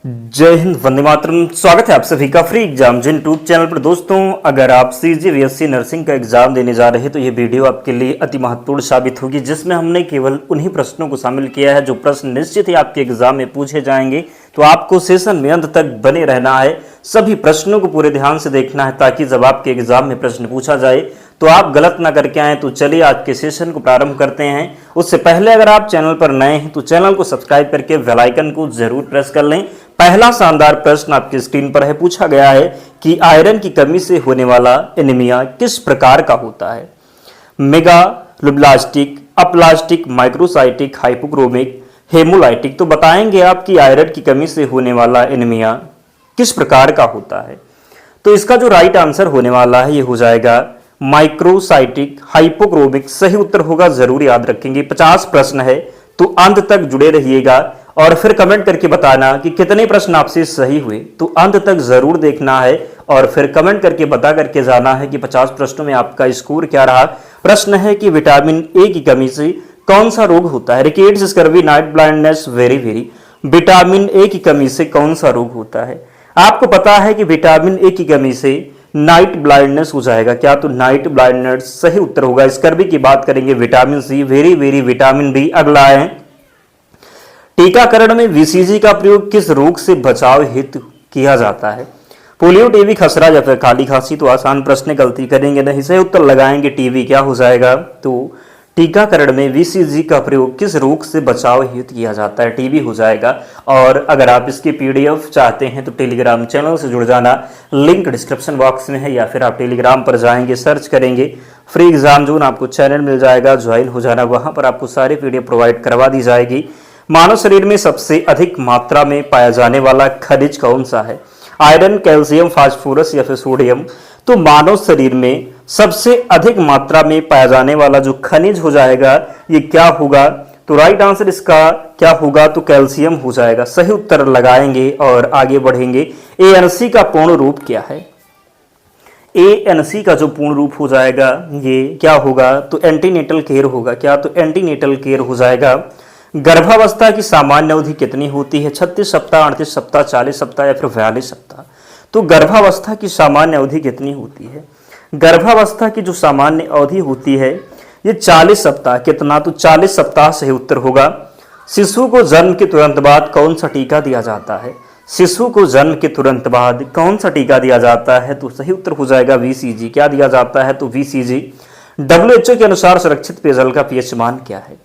जय हिंद, वंदे मातरम। स्वागत है आप सभी का फ्री एग्जाम जिन यूट्यूब चैनल पर। दोस्तों, अगर आप सीजीवीएससी नर्सिंग का एग्जाम देने जा रहे हैं तो ये वीडियो आपके लिए अति महत्वपूर्ण साबित होगी, जिसमें हमने केवल उन्हीं प्रश्नों को शामिल किया है जो प्रश्न निश्चित ही आपके एग्जाम में पूछे जाएंगे। तो आपको सेशन में अंत तक बने रहना है, सभी प्रश्नों को पूरे ध्यान से देखना है, ताकि जब आपके एग्जाम में प्रश्न पूछा जाए तो आप गलत ना करके आए। तो चलिए आज के सेशन को प्रारंभ करते हैं। उससे पहले अगर आप चैनल पर नए हैं तो चैनल को सब्सक्राइब करके बेल आइकन को जरूर प्रेस कर लें। पहला शानदार प्रश्न आपकी स्क्रीन पर है। पूछा गया है कि आयरन की कमी से होने वाला एनीमिया किस प्रकार का होता है? Megaloblastic, aplastic, microcytic, hypochromic, hemolytic. तो बताएंगे आप कि आयरन की कमी से होने वाला एनीमिया किस प्रकार का होता है। तो इसका जो राइट आंसर होने वाला है ये हो जाएगा माइक्रोसाइटिक हाइपोक्रोमिक। सही उत्तर होगा, जरूर याद रखेंगे। 50 प्रश्न है तो अंत तक जुड़े रहिएगा और फिर कमेंट करके बताना कि कितने प्रश्न आपसे सही हुए। तो अंत तक जरूर देखना है और फिर कमेंट करके बता करके जाना है कि 50 प्रश्नों में आपका स्कोर क्या रहा। प्रश्न है कि विटामिन ए की कमी से कौन सा रोग होता है? Rickets, scurvy, night blindness, very vitamin A की कमी से कौन सा रोग होता है? आपको पता है कि विटामिन ए की कमी से नाइट ब्लाइंडनेस हो जाएगा। क्या? तो नाइट ब्लाइंडनेस सही उत्तर होगा। स्कर्वी की बात करेंगे vitamin C, very vitamin D. अगला है टीकाकरण में वीसीजी का प्रयोग किस रोग से बचाव हेतु किया जाता है? पोलियो, टीबी, खसरा या फिर काली खांसी। तो आसान प्रश्न, गलती करेंगे नहीं, सही उत्तर लगाएंगे टीबी। क्या हो जाएगा? तो टीकाकरण में वीसीजी का प्रयोग किस रोग से बचाव हेतु किया जाता है? टीबी हो जाएगा। और अगर आप इसकी पीडीएफ चाहते हैं तो टेलीग्राम चैनल से जुड़ जाना, लिंक डिस्क्रिप्शन बॉक्स में है, या फिर आप टेलीग्राम पर जाएंगे, सर्च करेंगे फ्री एग्जाम जोन, आपको चैनल मिल जाएगा, ज्वाइन हो जाना। वहां पर आपको सारी पीडीएफ प्रोवाइड करवा दी जाएगी। मानव शरीर में सबसे अधिक मात्रा में पाया जाने वाला खनिज कौन सा है? आयरन, कैल्शियम, फास्फोरस या फिर सोडियम। तो मानव शरीर में सबसे अधिक मात्रा में पाया जाने वाला जो खनिज हो जाएगा ये क्या होगा? तो राइट आंसर इसका क्या होगा? तो कैल्शियम हो जाएगा। सही उत्तर लगाएंगे और आगे बढ़ेंगे। एएनसी का पूर्ण रूप क्या है? एएनसी का जो पूर्ण रूप हो जाएगा ये क्या होगा? तो एंटीनेटल केयर होगा। क्या? तो एंटीनेटल केयर हो जाएगा। गर्भावस्था की सामान्य अवधि कितनी होती है? 36 सप्ताह, 38 सप्ताह, 40 सप्ताह या फिर 42 सप्ताह। तो गर्भावस्था की सामान्य अवधि कितनी होती है? गर्भावस्था की जो सामान्य अवधि होती है ये 40 सप्ताह। कितना? तो 40 सप्ताह सही उत्तर होगा। शिशु को जन्म के तुरंत बाद कौन सा टीका दिया जाता है? शिशु को जन्म के तुरंत बाद कौन सा टीका दिया जाता है? तो सही उत्तर हो जाएगा वीसीजी। क्या दिया जाता है? तो वीसीजी। डब्ल्यूएचओ के अनुसार सुरक्षित पेयजल का पीएच मान क्या है?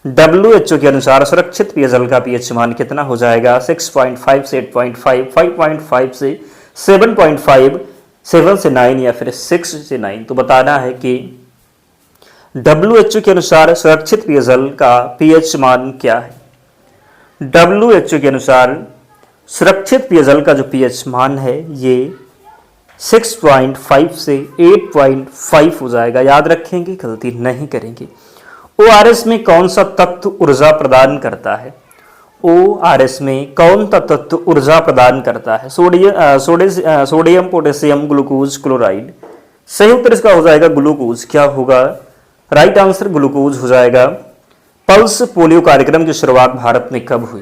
डब्ल्यूएचओ के अनुसार सुरक्षित पेयजल का पीएच मान कितना हो जाएगा? 6.5 से 8.5, 5.5 से 7.5, 7 से 9 या फिर 6 से 9। तो बताना है कि डब्ल्यूएचओ के अनुसार सुरक्षित पेयजल का पीएच मान क्या है? डब्ल्यूएचओ के अनुसार सुरक्षित पेयजल का जो पीएच मान है ये 6.5 से 8.5 हो जाएगा। याद रखेंगे, गलती नहीं करेंगे। ओआरएस में कौन सा तत्व ऊर्जा प्रदान करता है? ओआरएस में कौन सा तत्व ऊर्जा प्रदान करता है? Sodium, potassium, glucose, chloride. सही उत्तर इसका हो जाएगा ग्लूकोज। क्या होगा? राइट आंसर ग्लूकोज हो जाएगा। पल्स पोलियो कार्यक्रम की शुरुआत भारत में कब हुई?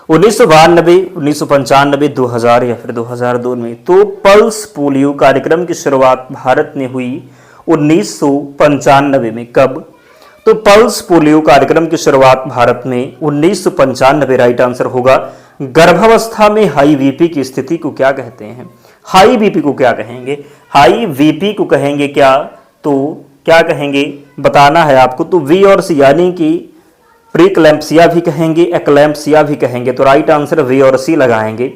1992, 1995, 2000 या फिर 2002 में। तो पल्स पोलियो कार्यक्रम की शुरुआत भारत में हुई 1995 में। कब? तो पल्स पोलियो कार्यक्रम की शुरुआत भारत में 1995 राइट आंसर होगा। गर्भावस्था में हाई वीपी की स्थिति को क्या कहते हैं? हाई वीपी को क्या कहेंगे? हाई वीपी को कहेंगे क्या? तो क्या कहेंगे बताना है आपको। तो वी और सी, यानी कि प्रीक्लैम्पसिया भी कहेंगे, एक्लैम्पसिया भी कहेंगे। तो राइट आंसर वी और सी लगाएंगे।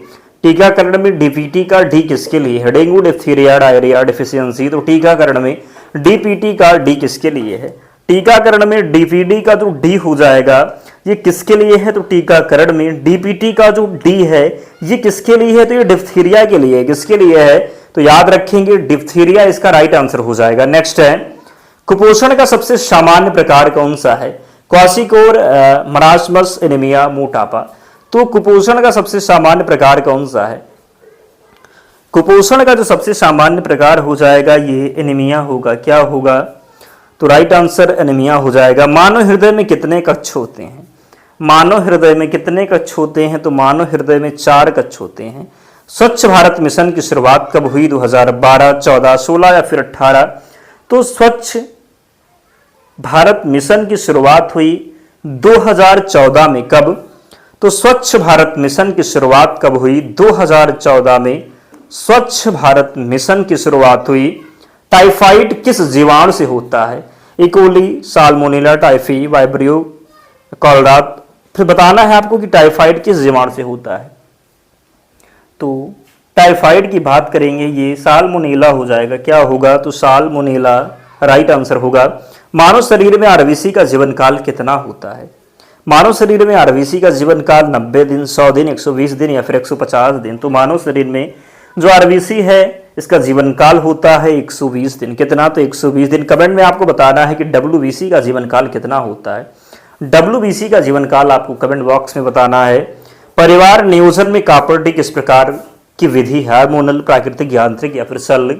टीकाकरण में डीपीटी का डी किसके लिए है? Dengue, diphtheria, diarrhoea, deficiency. तो टीकाकरण में डीपीटी का डी किसके लिए है? टीकाकरण में डीपीडी का जो डी हो जाएगा ये किसके लिए है? तो टीकाकरण में डीपीटी का जो डी है ये किसके लिए है? तो ये डिप्थीरिया के लिए है। किसके लिए है? तो याद रखेंगे डिप्थीरिया इसका राइट आंसर हो जाएगा। नेक्स्ट है कुपोषण का सबसे सामान्य प्रकार कौन सा है? क्वाशिकोर, मरास्मस, एनीमिया, मोटापा। तो कुपोषण का सबसे सामान्य प्रकार कौन सा है? कुपोषण का जो सबसे सामान्य प्रकार हो जाएगा ये एनीमिया होगा। क्या होगा? तो राइट आंसर एनीमिया हो जाएगा। मानव हृदय में कितने कक्ष होते हैं? मानव हृदय में कितने कक्ष होते हैं? तो मानव हृदय में 4 कक्ष होते हैं। स्वच्छ भारत मिशन की शुरुआत कब हुई? 2012, 14, 16 या फिर 18? तो स्वच्छ भारत मिशन की शुरुआत हुई 2014 में। कब? तो स्वच्छ भारत मिशन की शुरुआत कब हुई? 2014 में स्वच्छ भारत मिशन की शुरुआत हुई। टाइफाइड किस जीवाणु से होता है? E. coli, salmonella, typhi, vibrio, cholera. फिर बताना है आपको कि टाइफाइड किस जीवाणु से होता है। तो टाइफाइड की बात करेंगे, ये साल्मोनेला हो जाएगा। क्या होगा? तो साल्मोनेला राइट आंसर होगा। मानव शरीर में आरबीसी का जीवन काल कितना होता है? मानव शरीर में आरबीसी का जीवन काल 90 दिन, 100 दिन, 120 दिन या फिर 150 दिन। तो मानव शरीर में जो आरबीसी है इसका जीवन काल होता है 120 दिन। कितना? तो 120 दिन। कमेंट में आपको बताना है कि डब्ल्यूबीसी का जीवन काल कितना होता है। डब्ल्यूबीसी का जीवन काल आपको कमेंट बॉक्स में बताना है। परिवार नियोजन में कापर्डी किस प्रकार की विधि है? हार्मोनल, प्राकृतिक, यांत्रिक या फिर शल्य?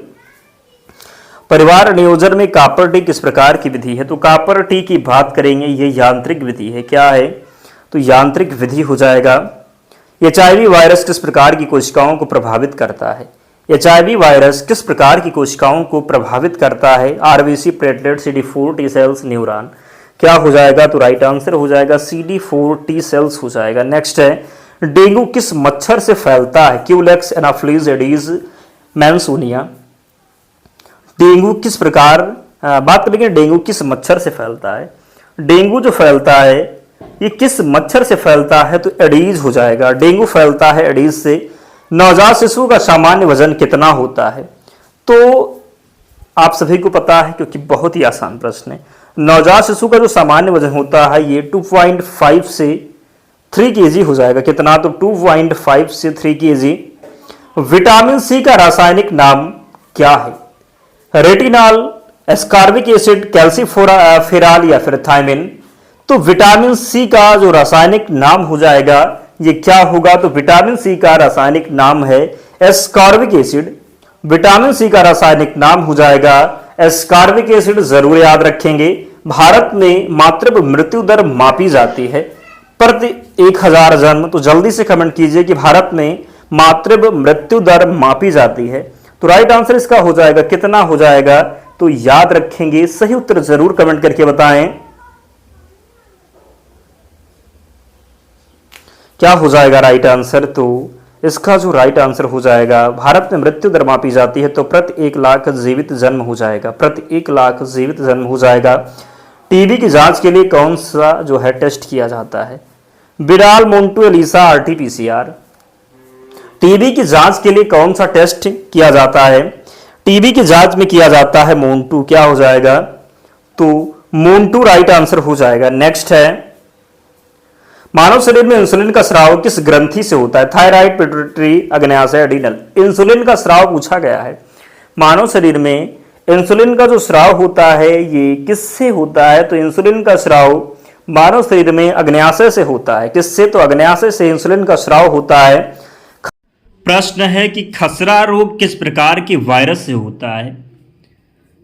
परिवार नियोजन में कापर्डी किस प्रकार की विधि है? तो कापर्डी की बात करेंगे, ये यांत्रिक विधि है। क्या है? तो यांत्रिक विधि हो जाएगा। एचआईवी वायरस किस प्रकार की कोशिकाओं को प्रभावित करता है? एचआईवी वायरस किस प्रकार की कोशिकाओं को प्रभावित करता है? RBC, platelet, CD4 T cells, neuron. क्या हो जाएगा? तो राइट आंसर हो जाएगा CD4 टी सेल्स हो जाएगा। नेक्स्ट है, डेंगू किस मच्छर से फैलता है? Culex, Anopheles, Aedes, Mansonia. Dengue किस प्रकार, बात करेंगे डेंगू किस मच्छर से फैलता है। डेंगू जो फैलता है ये किस मच्छर से फैलता है? तो एडीज हो जाएगा। डेंगू फैलता है एडीज से। नवजात शिशु का सामान्य वजन कितना होता है? तो आप सभी को पता है क्योंकि बहुत ही आसान प्रश्न है। नवजात शिशु का जो सामान्य वजन होता है ये 2.5 से 3 kg हो जाएगा। कितना? तो 2.5 से 3 kg। विटामिन सी का रासायनिक नाम क्या है? रेटिनॉल, एस्कॉर्बिक एसिड, कैल्सीफेरॉल या फिर थायमिन। तो विटामिन सी का जो रासायनिक नाम हो जाएगा ये क्या होगा? तो विटामिन सी का रासायनिक नाम है एस्कॉर्बिक एसिड। विटामिन सी का रासायनिक नाम हो जाएगा एस्कॉर्बिक एसिड। जरूर याद रखेंगे। भारत में मातृ मृत्यु दर मापी जाती है प्रति 1000 जन्म। तो जल्दी से कमेंट कीजिए कि भारत में मातृ मृत्यु दर मापी जाती है। तो राइट आंसर इसका हो जाएगा कितना हो जाएगा? तो याद रखेंगे। सही उत्तर जरूर कमेंट करके बताएं। क्या हो जाएगा राइट आंसर? तो इसका जो राइट आंसर हो जाएगा, भारत में मृत्यु दर मापी जाती है तो प्रति 1 लाख जीवित जन्म हो जाएगा। प्रति 1 लाख जीवित जन्म हो जाएगा। टीबी की जांच के लिए कौन सा जो है टेस्ट किया जाता है? Widal, Mantoux, ELISA, RT PCR. TB की जांच के लिए कौन सा टेस्ट किया जाता है? टीबी की जांच में किया जाता है मोन्टू। क्या हो जाएगा? तो मोन्टू राइट आंसर हो जाएगा। नेक्स्ट है, मानव शरीर में इंसुलिन का स्राव किस ग्रंथि से होता है? थायराइड, पिट्यूटरी, अग्न्याशय, एडिनल। इंसुलिन का स्राव पूछा गया है। मानव शरीर में इंसुलिन का जो स्राव होता है ये किससे होता है? तो इंसुलिन का स्राव मानव शरीर में अग्न्याशय से होता है। किससे? तो अग्न्याशय से इंसुलिन का स्राव होता है। प्रश्न है कि खसरा रोग किस प्रकार के वायरस से होता है?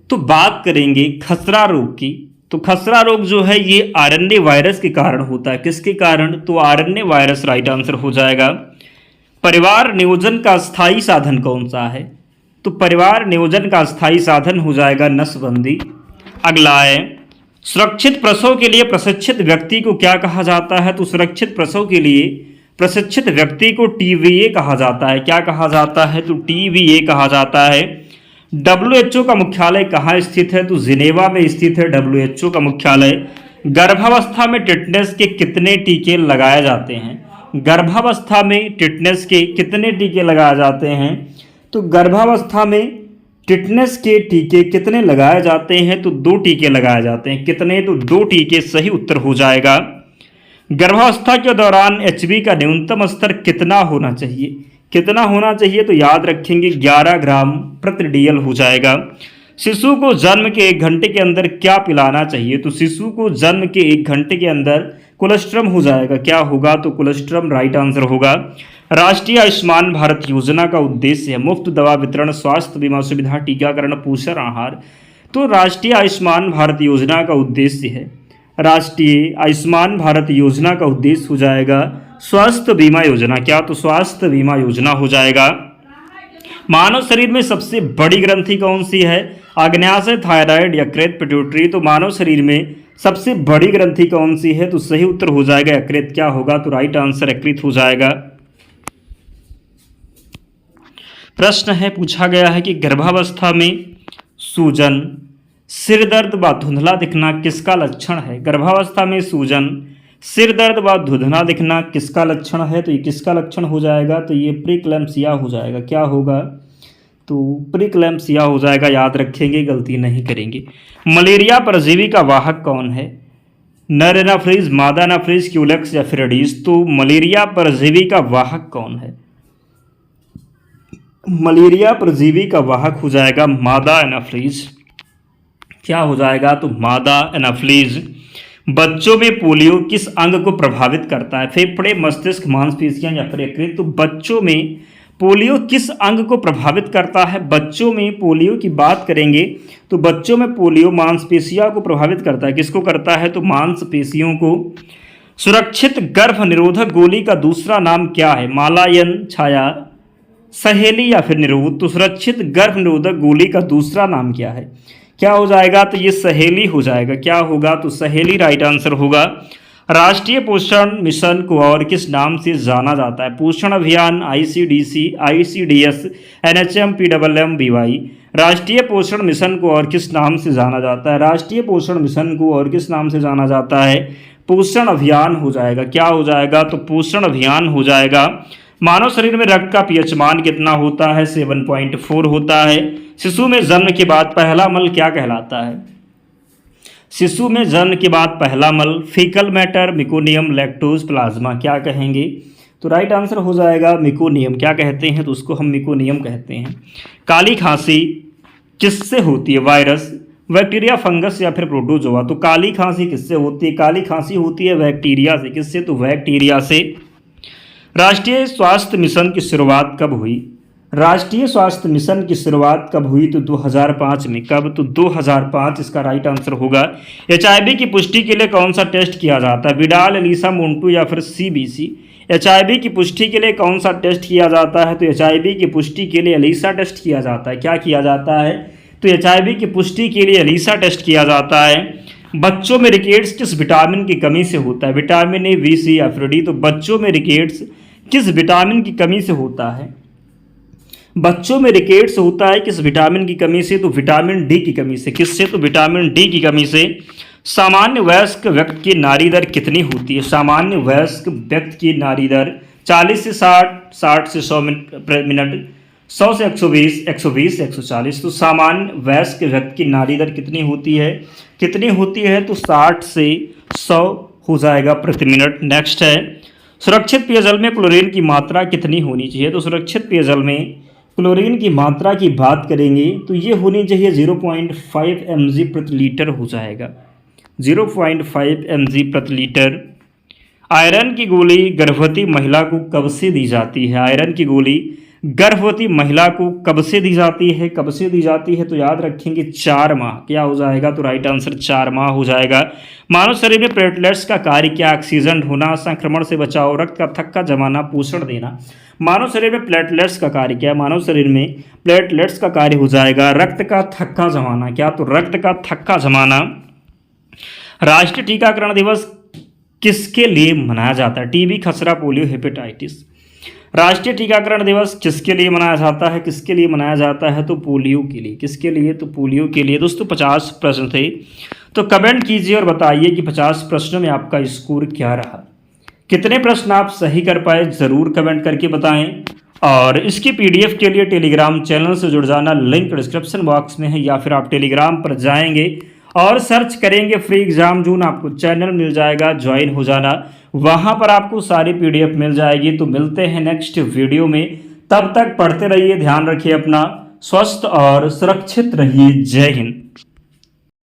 तो बात करेंगे खसरा रोग की। तो खसरा रोग जो है ये आरएनए वायरस के कारण होता है। किसके कारण? तो आरएनए वायरस राइट आंसर हो जाएगा। परिवार नियोजन का स्थायी साधन कौन सा है? तो परिवार नियोजन का स्थायी साधन हो जाएगा नसबंदी। अगला है, सुरक्षित प्रसव के लिए प्रशिक्षित व्यक्ति को क्या कहा जाता है? तो सुरक्षित प्रसव के लिए प्रशिक्षित व्यक्ति को टीवीए कहा जाता है। क्या कहा जाता है? तो टीवीए कहा जाता है। WHO का मुख्यालय कहाँ स्थित है? तो जिनेवा में स्थित है WHO का मुख्यालय। गर्भावस्था में टिटनेस के कितने टीके लगाए जाते हैं? गर्भावस्था में टिटनेस के कितने टीके लगाए जाते हैं? तो गर्भावस्था में टिटनेस के टीके कितने लगाए जाते हैं? तो 2 टीके लगाए जाते हैं। कितने? तो 2 टीके सही उत्तर हो जाएगा। गर्भावस्था के दौरान HB का न्यूनतम स्तर कितना होना चाहिए? कितना होना चाहिए? तो याद रखेंगे 11 ग्राम प्रति DL हो जाएगा। शिशु को जन्म के 1 घंटे के अंदर क्या पिलाना चाहिए? तो शिशु को जन्म के 1 घंटे के अंदर कोलेस्ट्रम हो जाएगा। क्या होगा? तो कोलेस्ट्रम राइट आंसर होगा। राष्ट्रीय आयुष्मान भारत योजना का उद्देश्य है मुफ्त दवा वितरण, स्वास्थ्य बीमा सुविधा, टीकाकरण, पोषण आहार। तो राष्ट्रीय आयुष्मान भारत योजना का उद्देश्य है राष्ट्रीय आयुष्मान भारत योजना का उद्देश्य हो जाएगा स्वास्थ्य बीमा योजना। क्या? तो स्वास्थ्य बीमा योजना हो जाएगा। मानव शरीर में सबसे बड़ी ग्रंथि कौन सी है? आग्नेयाशय, थायराइड, यकृत, पिट्यूटरी। तो मानव शरीर में सबसे बड़ी ग्रंथि कौन सी है? तो सही उत्तर हो जाएगा यकृत। क्या होगा? तो राइट आंसर यकृत हो जाएगा। प्रश्न है, पूछा गया है कि गर्भावस्था में सूजन, सिर दर्द व धुंधला दिखना किसका लक्षण है? गर्भावस्था में सूजन, सिर दर्द व धुंधला दिखना किसका लक्षण है? तो ये किसका लक्षण हो जाएगा? तो ये प्रीक्लैम्सिया हो जाएगा। क्या होगा? तो प्रीक्लैम्सिया हो जाएगा। याद रखेंगे, गलती नहीं करेंगे। मलेरिया परजीवी का वाहक कौन है? नर एनाफ्रीज, मादा एनाफ्रीज, क्यूलेक्स या फिर एडीज। तो मलेरिया परजीवी का वाहक कौन है? मलेरिया परजीवी का वाहक हो जाएगा मादा एनाफ्रीज। क्या हो जाएगा? तो मादा एनाफ्रीज। बच्चों में पोलियो किस अंग को प्रभावित करता है? फेफड़े, मस्तिष्क, मांसपेशियां या फिर यकृत। तो बच्चों में पोलियो किस अंग को प्रभावित करता है? बच्चों में पोलियो की बात करेंगे तो बच्चों में पोलियो मांसपेशियों को प्रभावित करता है। किसको करता है? तो मांसपेशियों को। सुरक्षित गर्भ निरोधक गोली का दूसरा नाम क्या है? मालायन, छाया, सहेली या फिर निरोध। तो सुरक्षित गर्भ निरोधक गोली का दूसरा नाम क्या है? क्या हो जाएगा? तो ये सहेली हो जाएगा। क्या होगा? तो सहेली राइट आंसर होगा। राष्ट्रीय पोषण मिशन को और किस नाम से जाना जाता है? पोषण अभियान, आईसीडीसी, आईसीडीएस, एनएचएम, पीडब्ल्यूएम, राष्ट्रीय पोषण मिशन को और किस नाम से जाना जाता है? राष्ट्रीय पोषण मिशन को और किस नाम से जाना जाता है? पोषण अभियान हो जाएगा। क्या हो जाएगा? तो पोषण अभियान हो जाएगा। मानव शरीर में रक्त का पीएच मान कितना होता है? 7.4 होता है। शिशु में जन्म के बाद पहला मल क्या कहलाता है? शिशु में जन्म के बाद पहला मल faecal matter, meconium, lactose, plasma. क्या कहेंगे? तो राइट आंसर हो जाएगा मिकोनियम। क्या कहते हैं? तो उसको हम मिकोनियम कहते हैं। काली खांसी किससे होती है? वायरस, बैक्टीरिया, फंगस या फिर प्रोटोजोआ। तो काली खांसी किससे होती है? काली खांसी होती है बैक्टीरिया से। किससे? तो बैक्टीरिया से। राष्ट्रीय स्वास्थ्य मिशन की शुरुआत कब हुई? राष्ट्रीय स्वास्थ्य मिशन की शुरुआत कब हुई? तो 2005 में। कब? तो 2005 इसका राइट आंसर होगा। एचआईवी की पुष्टि के लिए कौन सा टेस्ट किया जाता है? विडाल, एलिसा, मोन्टू या फिर सीबीसी। एचआईवी की पुष्टि के लिए कौन सा टेस्ट किया जाता है? तो एचआईवी की पुष्टि के लिए एलिसा टेस्ट किया जाता है। क्या किया जाता है? तो एचआईवी की पुष्टि के लिए एलिसा टेस्ट किया जाता है। बच्चों में रिकेट्स किस विटामिन की कमी से होता है? विटामिन ए, बी, सी या फिर डी। तो बच्चों में रिकेट्स किस विटामिन की कमी से होता है? बच्चों में रिकेट्स होता है किस विटामिन की कमी से? तो विटामिन डी की कमी से। किससे? तो विटामिन डी की कमी से। सामान्य वयस्क व्यक्ति की नाड़ी दर कितनी होती है? सामान्य वयस्क व्यक्ति की नाड़ी दर 40 से 60, 60 से 100 मिनट, 100 से 120, 120 से 140। तो सामान्य वयस्क व्यक्ति की नाड़ी दर कितनी होती है? कितनी होती है? तो 60 से 100 हो जाएगा प्रति मिनट। नेक्स्ट है, सुरक्षित पेयजल में क्लोरीन की मात्रा कितनी होनी चाहिए? तो सुरक्षित पेयजल में क्लोरीन की मात्रा की बात करेंगे तो ये होनी चाहिए 0.5 mg प्रति लीटर हो जाएगा। 0.5 mg प्रति लीटर। आयरन की गोली गर्भवती महिला को कब से दी जाती है? आयरन की गोली गर्भवती महिला को कब से दी जाती है? कब से दी जाती है? तो याद रखेंगे 4 माह। क्या हो जाएगा? तो राइट आंसर 4 माह हो जाएगा। मानव शरीर में प्लेटलेट्स का कार्य क्या? ऑक्सीजन ढोना, संक्रमण से बचाव, रक्त का थक्का जमाना, पोषण देना। मानव शरीर में प्लेटलेट्स का कार्य क्या है? मानव शरीर में प्लेटलेट्स का कार्य हो जाएगा रक्त का थक्का जमाना। क्या? तो रक्त का थक्का जमाना। राष्ट्रीय टीकाकरण दिवस किसके लिए मनाया जाता है? टीबी, खसरा, पोलियो, हेपेटाइटिस। राष्ट्रीय टीकाकरण दिवस किसके लिए मनाया जाता है? किसके लिए मनाया जाता है? तो पोलियो के लिए। किसके लिए? तो पोलियो के लिए। दोस्तों 50 प्रश्न थे, तो कमेंट कीजिए और बताइए कि 50 प्रश्नों में आपका स्कोर क्या रहा। कितने प्रश्न आप सही कर पाए ज़रूर कमेंट करके बताएं। और इसकी पीडीएफ के लिए टेलीग्राम चैनल से जुड़ जाना, लिंक डिस्क्रिप्शन बॉक्स में है, या फिर आप टेलीग्राम पर जाएंगे और सर्च करेंगे फ्री एग्जाम जोन, आपको चैनल मिल जाएगा, ज्वाइन हो जाना, वहाँ पर आपको सारी पीडीएफ मिल जाएगी। तो मिलते हैं नेक्स्ट वीडियो में, तब तक पढ़ते रहिए, ध्यान रखिए अपना, स्वस्थ और सुरक्षित रहिए। जय हिंद।